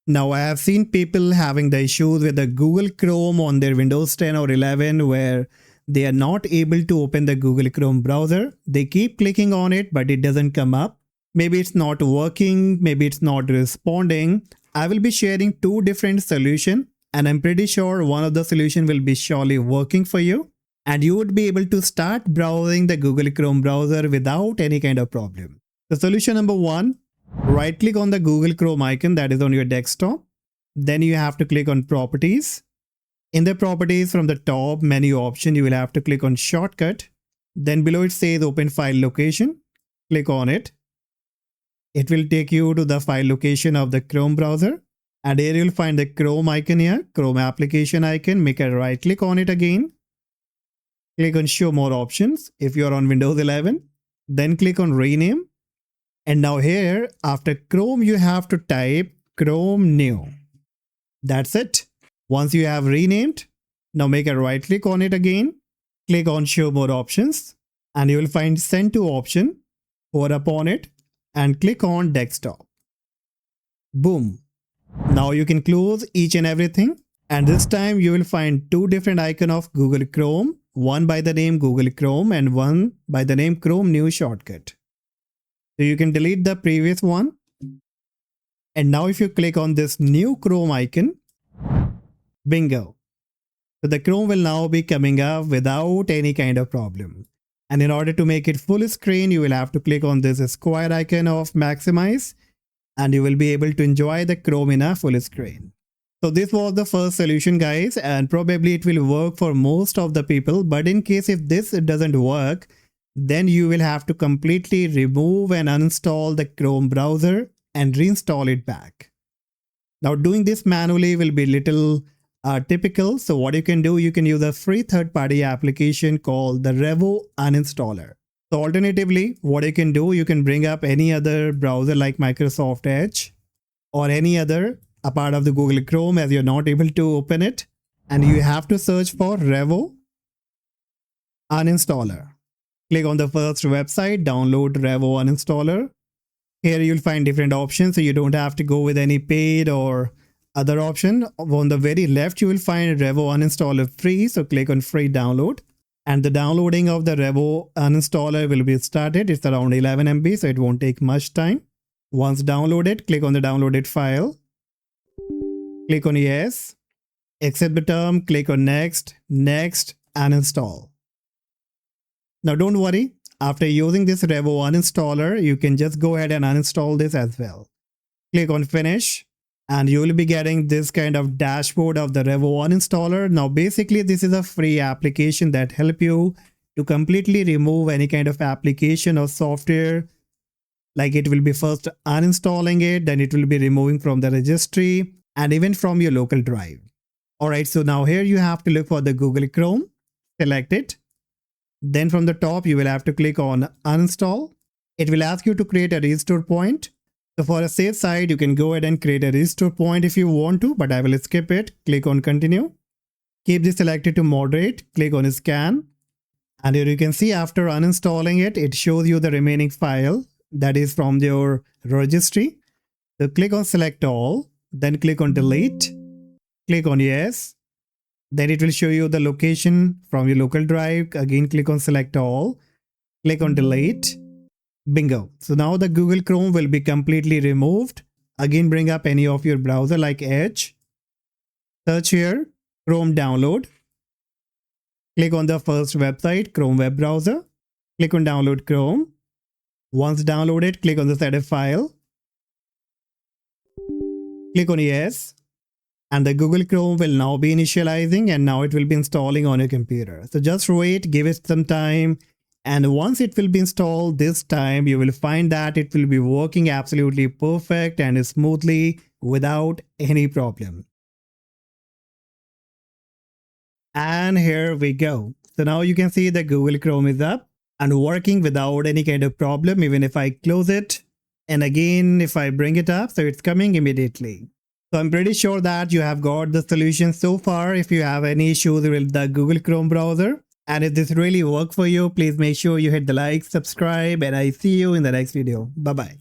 Now I have seen people having the issues with the Google Chrome on their Windows 10 or 11 where they are not able to open the Google Chrome browser. They keep clicking on it, but it doesn't come up. Maybe it's not working, maybe it's not responding. I will be sharing two different solutions, and I'm pretty sure one of the solution will be surely working for you, and you would be able to start browsing the Google Chrome browser without any kind of problem. The solution number one, right click on the Google Chrome icon that is on your desktop. Then you have to click on properties. In the properties, from the top menu option, you will have to click on shortcut. Then below it says open file location. Click on it. It will take you to the file location of the Chrome browser. And here you'll find the Chrome icon here, Chrome application icon. Make a right click on it again. Click on show more options if you are on Windows 11. Then click on rename. And now here, after Chrome, you have to type Chrome new. That's it. Once you have renamed, now make a right click on it again. Click on show more options. And you will find send to option. Hover upon it and click on desktop. Boom. Now you can close each and everything. And this time you will find two different icons of Google Chrome. One by the name Google Chrome and one by the name Chrome new shortcut. So you can delete the previous one. And now if you click on this new Chrome icon, bingo. So the Chrome will now be coming up without any kind of problem. And in order to make it full screen, you will have to click on this square icon of maximize, and you will be able to enjoy the Chrome in a full screen. So this was the first solution, guys, and probably it will work for most of the people. But in case if this doesn't work, then you will have to completely remove and uninstall the Chrome browser and reinstall it back. Now doing this manually will be little typical. So what you can do, you can use a free third-party application called the Revo Uninstaller. So alternatively, what you can do, you can bring up any other browser like Microsoft Edge or any other a part of the Google Chrome as you're not able to open it. And you have to search for Revo Uninstaller. Click on the first website, download Revo Uninstaller. Here you'll find different options, so you don't have to go with any paid or other option. On the very left, you will find Revo Uninstaller free, so click on free download. And the downloading of the Revo Uninstaller will be started. It's around 11 MB, so it won't take much time. Once downloaded, click on the downloaded file. Click on yes. Accept the term, click on next, next, and install. Now don't worry, after using this Revo Uninstaller, you can just go ahead and uninstall this as well. Click on finish and you will be getting this kind of dashboard of the Revo Uninstaller. Now basically this is a free application that help you to completely remove any kind of application or software. Like it will be first uninstalling it, then it will be removing from the registry and even from your local drive. Alright, so now here you have to look for the Google Chrome, select it. Then from the top, you will have to click on uninstall. It will ask you to create a restore point. So for a safe side, you can go ahead and create a restore point if you want to, but I will skip it. Click on continue. Keep this selected to moderate. Click on scan. And here you can see after uninstalling it, it shows you the remaining file that is from your registry. So click on select all, then click on delete. Click on yes. Then it will show you the location from your local drive. Again, click on select all. Click on delete. Bingo. So now the Google Chrome will be completely removed. Again, bring up any of your browser like Edge. Search here, Chrome download. Click on the first website, Chrome web browser. Click on download Chrome. Once downloaded, click on the set a file. Click on yes. And the Google Chrome will now be initializing and now it will be installing on your computer. So just wait, give it some time. And once it will be installed this time, you will find that it will be working absolutely perfect and smoothly without any problem. And here we go. So now you can see the Google Chrome is up and working without any kind of problem. Even if I close it and again, if I bring it up, so it's coming immediately. So I'm pretty sure that you have got the solution so far. If you have any issues with the Google Chrome browser, and if this really worked for you, please make sure you hit the like, subscribe, and I see you in the next video. Bye-bye.